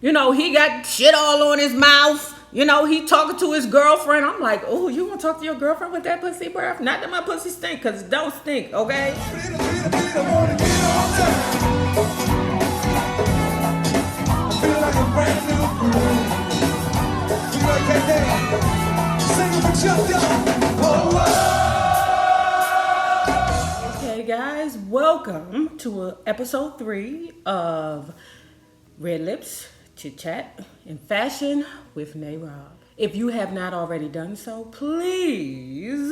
You know, he got shit all on his mouth. You know, he talking to his girlfriend. I'm like, oh, you gonna talk to your girlfriend with that pussy breath? Not that my pussy stink, because it don't stink, okay? Okay, guys, welcome to episode 3 of Red Lips Chit Chat in Fashion with NayRob. If you have not already done so, please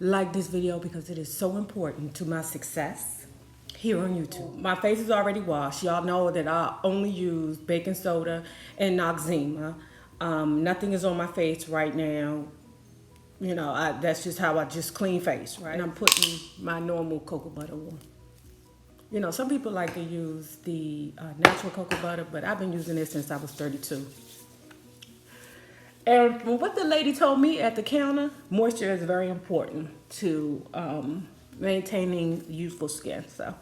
like this video because it is so important to my success here on YouTube. My face is already washed. Y'all know that I only use baking soda and Noxzema. Nothing is on my face right now. You know, that's just how I just clean face, right? And I'm putting my normal cocoa butter on. You know, some people like to use the natural cocoa butter, but I've been using it since I was 32. And from what the lady told me at the counter, moisture is very important to maintaining youthful skin. So,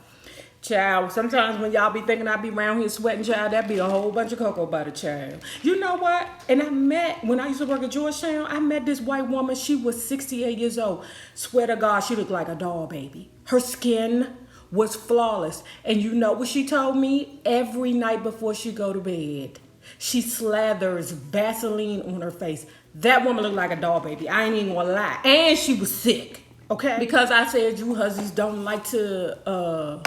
child, sometimes when y'all be thinking I be around here sweating, child, that be a whole bunch of cocoa butter, child. You know what? And when I used to work at Georgetown, I met this white woman. She was 68 years old. Swear to God, she looked like a doll baby. Her skin was flawless. And you know what she told me? Every night before she go to bed, she slathers Vaseline on her face. That woman looked like a doll baby. I ain't even gonna lie. And she was sick, okay? Because I said you hussies don't like to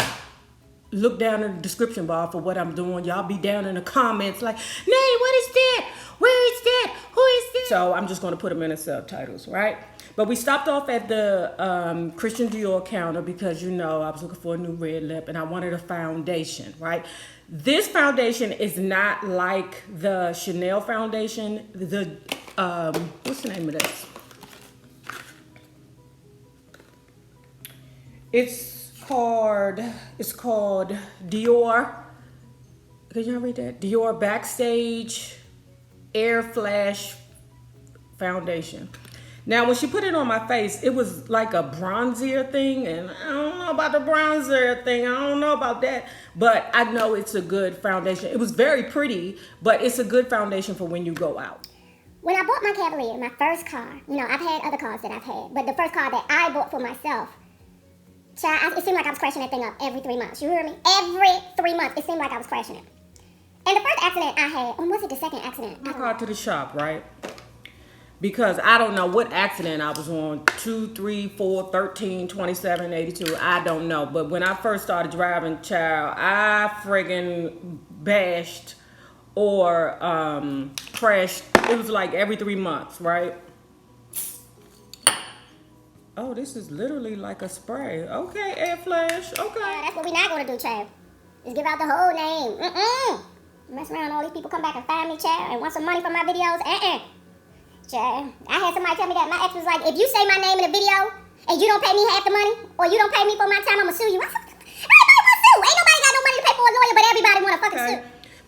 look down in the description bar for what I'm doing. Y'all be down in the comments like, Nay, what is that? Where is that? Who is that? So I'm just gonna put them in the subtitles, right? But we stopped off at the Christian Dior counter because, you know, I was looking for a new red lip and I wanted a foundation, right? This foundation is not like the Chanel foundation. What's the name of this? It's called Dior. Can y'all read that? Dior Backstage AirFlash foundation. Now, when she put it on my face, it was like a bronzier thing, and I don't know about the bronzer thing. I don't know about that, but I know it's a good foundation. It was very pretty, but it's a good foundation for when you go out. When I bought my Cavalier, my first car, you know, I've had other cars that I've had, but the first car that I bought for myself, child, it seemed like I was crashing that thing up every 3 months. You hear me? Every 3 months, it seemed like I was crashing it. And the first accident I had, or was it the second accident? I got to the shop, right? Because I don't know what accident I was on, 2, 3, 4, 13, 27, 82, I don't know. But when I first started driving, child, I friggin' bashed or crashed. It was like every 3 months, right? Oh, this is literally like a spray. Okay, AirFlash, okay. Yeah, that's what we're not gonna do, child. Is give out the whole name. Mess around, all these people come back and find me, child, and want some money for my videos. Child, I had somebody tell me that. My ex was like, if you say my name in a video and you don't pay me half the money, or you don't pay me for my time, I'ma sue you. I said, everybody wanna sue. Ain't nobody got no money to pay for a lawyer, but everybody wanna fucking sue.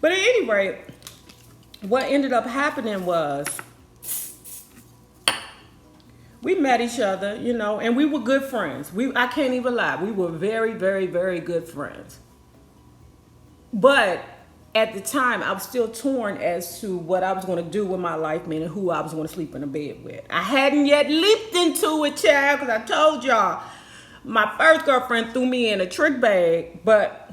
But at any rate, what ended up happening was we met each other, you know, and we were good friends. I can't even lie. We were very, very, very good friends. But at the time, I was still torn as to what I was going to do with my life, meaning who I was going to sleep in a bed with. I hadn't yet leaped into it, child, because I told y'all, my first girlfriend threw me in a trick bag, but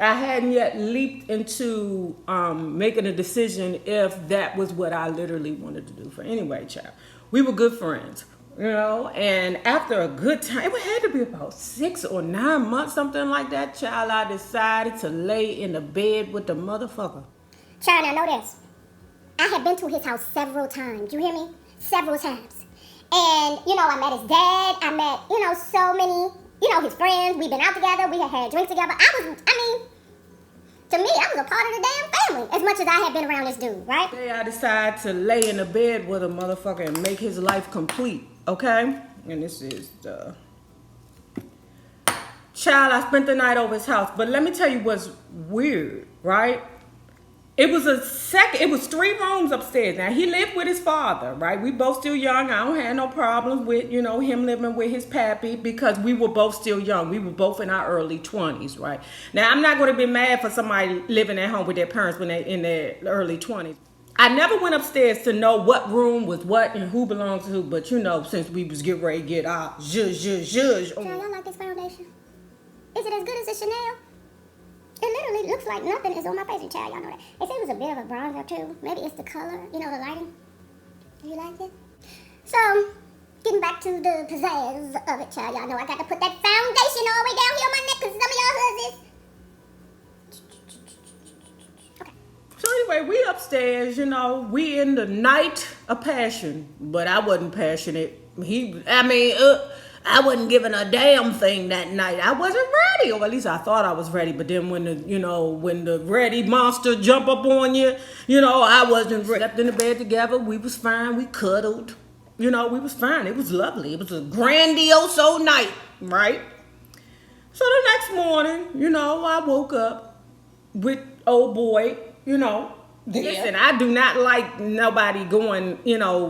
I hadn't yet leaped into making a decision if that was what I literally wanted to do. For anyway, child, we were good friends. You know, and after a good time, it had to be about 6 or 9 months, something like that, child, I decided to lay in the bed with the motherfucker. Child, I know this. I have been to his house several times. You hear me? Several times. And, you know, I met his dad. I met, you know, so many, you know, his friends. We've been out together. We had drinks together. To me, I was a part of the damn family, as much as I had been around this dude, right? Today I decided to lay in the bed with a motherfucker and make his life complete, okay? And this is the... Child, I spent the night over his house. But let me tell you what's weird, right? It was 3 rooms upstairs. Now, he lived with his father, right? We both still young. I don't have no problems with, him living with his pappy because we were both still young. We were both in our early 20s, right? Now, I'm not going to be mad for somebody living at home with their parents when they're in their early 20s. I never went upstairs to know what room was what and who belongs to who, but since we was getting ready to get our zhuzh. Y'all like this foundation? Is it as good as the Chanel? It literally looks like nothing is on my face. Child, y'all know that. They say it was a bit of a bronzer too. Maybe it's the color, the lighting. Do you like it? So, getting back to the pizzazz of it, child. Y'all know I got to put that foundation all the way down here on my neck because some of y'all husbands. So anyway, we upstairs, we in the night of passion, but I wasn't passionate. I wasn't giving a damn thing that night. I wasn't ready, or at least I thought I was ready. But then when the ready monster jump up on you, I wasn't ready. Slept in the bed together. We was fine. We cuddled. We was fine. It was lovely. It was a grandiose night, right? So the next morning, I woke up with old boy, Listen, I do not like nobody going,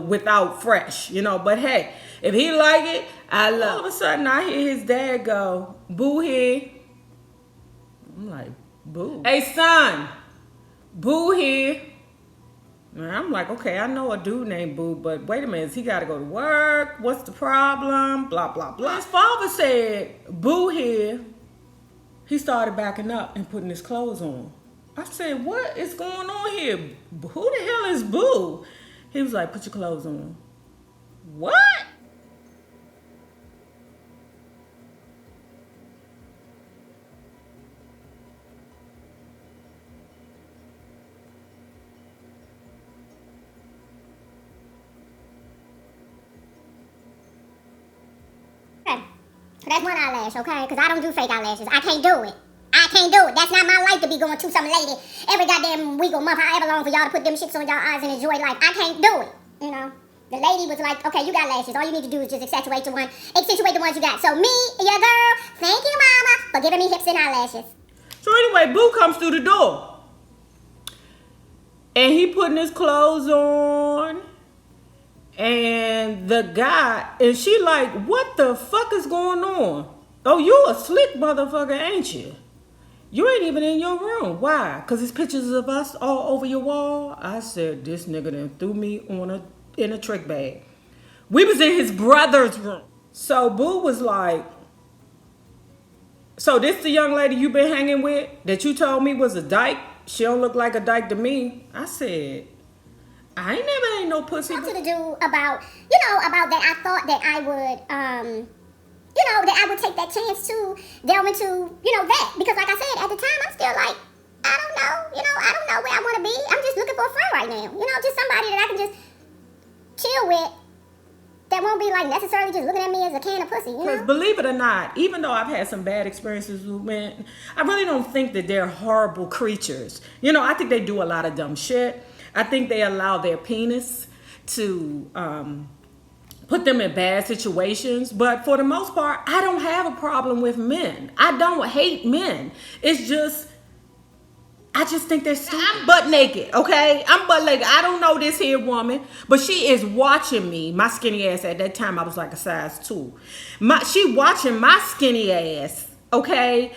without fresh, but hey, if he like it, I love. All of a sudden, I hear his dad go, "Boo here." I'm like, "Boo? Hey, son, Boo here." And I'm like, okay, I know a dude named Boo, but wait a minute, he got to go to work? What's the problem? Blah, blah, blah. His father said, "Boo here." He started backing up and putting his clothes on. I said, "What is going on here? Who the hell is Boo?" He was like, "Put your clothes on." What? Okay. So that's one eyelash, okay? Because I don't do fake eyelashes. I can't do it. I can't do it. That's not my life to be going to some lady every goddamn week or month, however long for y'all to put them shits on y'all eyes and enjoy life. I can't do it, The lady was like, "Okay, you got lashes. All you need to do is just accentuate the ones you got." So me, your girl, thank you, mama, for giving me hips and eyelashes. So anyway, Boo comes through the door. And he putting his clothes on. And the guy, and she like, "What the fuck is going on? Oh, you a slick motherfucker, ain't you? You ain't even in your room. Why? Because there's pictures of us all over your wall." I said, "This nigga done threw me in a trick bag." We was in his brother's room. So Boo was like, "So this the young lady you been hanging with that you told me was a dyke? She don't look like a dyke to me." I said, "I ain't never ain't no pussy." Talk to the dude about that. I thought that I would, that I would take that chance to delve into, that. Because like I said, at the time, I'm still like, I don't know where I want to be. I'm just looking for a friend right now. Just somebody that I can just chill with that won't be like necessarily just looking at me as a can of pussy, Because believe it or not, even though I've had some bad experiences with men, I really don't think that they're horrible creatures. I think they do a lot of dumb shit. I think they allow their penis to put them in bad situations. But for the most part, I don't have a problem with men. I don't hate men. It's just, I just think they're stupid. I'm butt naked, okay? I'm butt naked. I don't know this here woman, but she is watching me. My skinny ass, at that time, I was like a size 2. She watching my skinny ass, okay?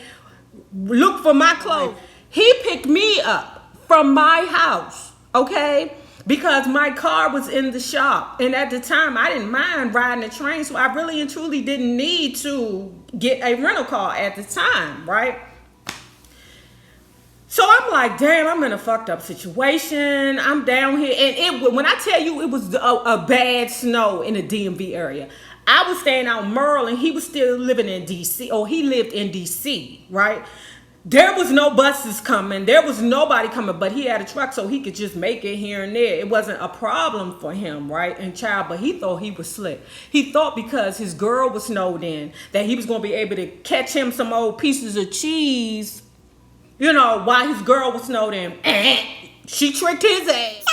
Look for my clothes. He picked me up from my house, okay? Because my car was in the shop. And at the time, I didn't mind riding the train. So I really and truly didn't need to get a rental car at the time, right? So I'm like, damn, I'm in a fucked up situation. I'm down here. And when I tell you it was a bad snow in the DMV area. I was staying out in Merle and he was still living in D.C. Or he lived in D.C., right? There was no buses coming. There was nobody coming, but he had a truck so he could just make it here and there. It wasn't a problem for him, right? And but he thought he was slick. He thought because his girl was snowed in that he was going to be able to catch him some old pieces of cheese, while his girl was snowed in. She tricked his ass.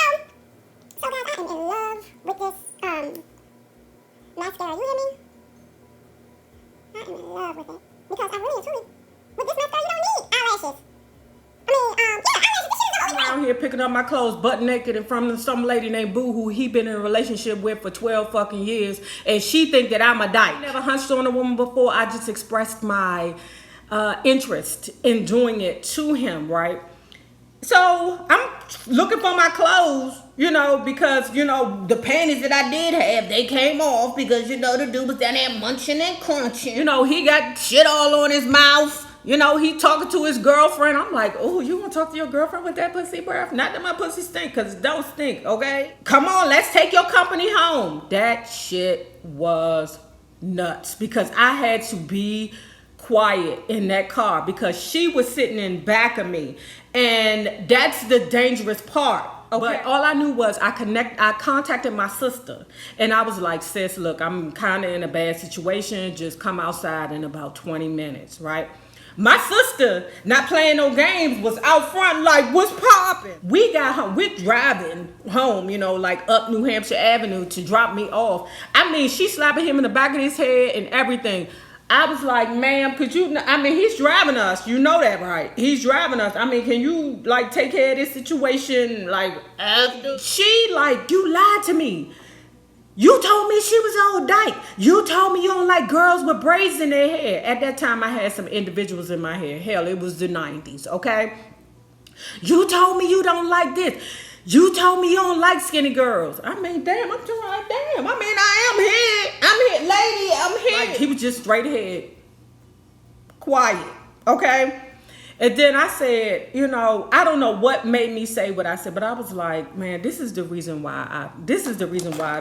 So guys, I am in love with this mascara. You hear me? I am in love with it because I really and truly. With this mascara, you don't need eyelashes. Eyelashes. This shit is all here picking up my clothes butt naked in front of some lady named Boo who he been in a relationship with for 12 fucking years, and she think that I'm a dyke. I never hunched on a woman before. I just expressed my interest in doing it to him, right? So I'm looking for my clothes, you know, because, you know, the panties that I did have, they came off because, you know, the dude was down there munching and crunching. You know, he got shit all on his mouth. You know, he talking to his girlfriend. I'm like, oh, you gonna talk to your girlfriend with that pussy breath? Not that my pussy stink, because it don't stink, okay? Come on, let's take your company home. That shit was nuts because I had to be quiet in that car because she was sitting in back of me, and that's the dangerous part. Okay. But all I knew was I contacted my sister, and I was like, sis, look, I'm kind of in a bad situation. Just come outside in about 20 minutes, right? My sister, not playing no games, was out front like, what's poppin'? We got home. We're driving home, you know, like up New Hampshire Avenue to drop me off. I mean, she slapping him in the back of his head and everything. I was like, ma'am, could you, I mean, he's driving us. You know that, right? He's driving us. I mean, can you, like, take care of this situation, like, after? She, like, you lied to me. You told me she was old dyke. You told me you don't like girls with braids in their hair. At that time, I had some individuals in my hair. Hell, it was the 90s, okay? You told me you don't like this. You told me you don't like skinny girls. I mean, damn, I'm doing like, damn. I mean, I'm here, lady, I'm here. Like, he was just straight ahead, quiet, okay? And then I said, you know, I don't know what made me say what I said, but I was like, man, this is the reason why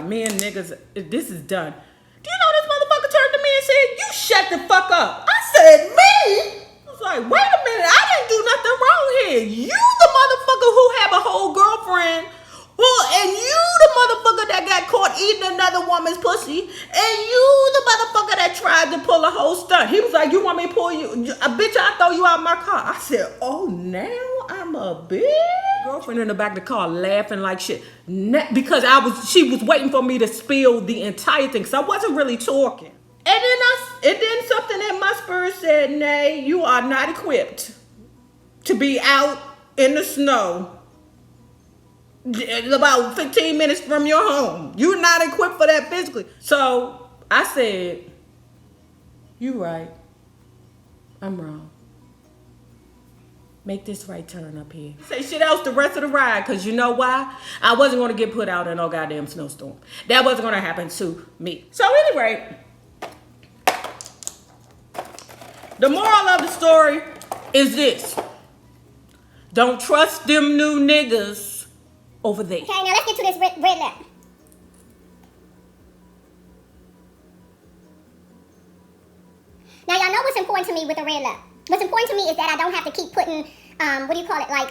me and niggas, this is done. Do you know this motherfucker turned to me and said, you shut the fuck up. I said, me? I was like, wait a minute, I didn't do nothing wrong here. You the motherfucker who have a whole girlfriend, and you the motherfucker that got caught eating another woman's pussy, and you the motherfucker that tried to pull a whole stunt. He was like, you want me to pull you? Bitch, I'll throw you out my car. I said, oh, now I'm a bitch? Girlfriend in the back of the car laughing like shit. Because she was waiting for me to spill the entire thing, because I wasn't really talking. And then something in my spirit said, Nay, you are not equipped to be out in the snow about 15 minutes from your home. You're not equipped for that physically. So I said, you right. I'm wrong. Make this right turn up here. Say shit else the rest of the ride, because you know why? I wasn't going to get put out in no goddamn snowstorm. That wasn't going to happen to me. So anyway, the moral of the story is this. Don't trust them new niggas over there. Okay, now let's get to this red lip. Now y'all know what's important to me with the red lip. What's important to me is that I don't have to keep putting, what do you call it, like,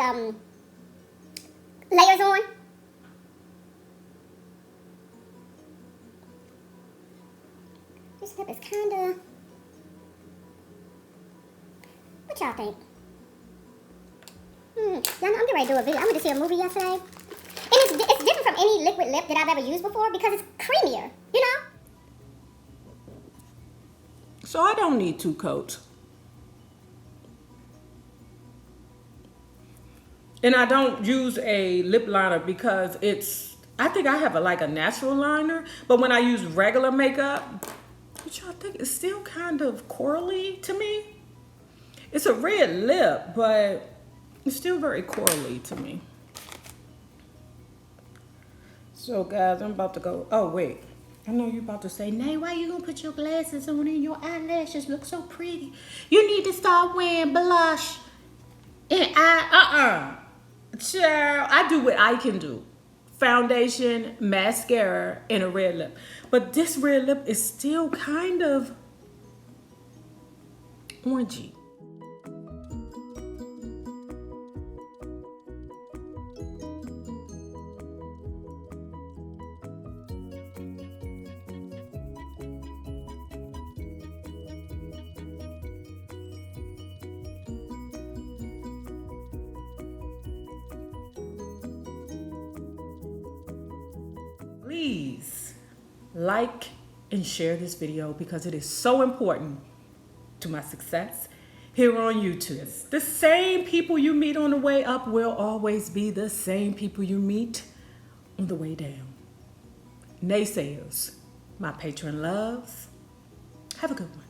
layers on. This lip is kinda, what y'all think? Y'all know I'm getting ready to do a video. I went to see a movie yesterday. And it's different from any liquid lip that I've ever used before because it's creamier, you know? So I don't need 2 coats. And I don't use a lip liner because I think I have a natural liner. But when I use regular makeup, what y'all think? It's still kind of corally to me. It's a red lip, but it's still very corally to me. So guys, I'm about to go. Oh wait, I know you're about to say, Nay, why you gonna put your glasses on and your eyelashes look so pretty? You need to start wearing blush. And child, I do what I can do. Foundation, mascara, and a red lip. But this red lip is still kind of orangey. Please like and share this video because it is so important to my success here on YouTube. The same people you meet on the way up will always be the same people you meet on the way down. Naysayers, my patron loves, have a good one.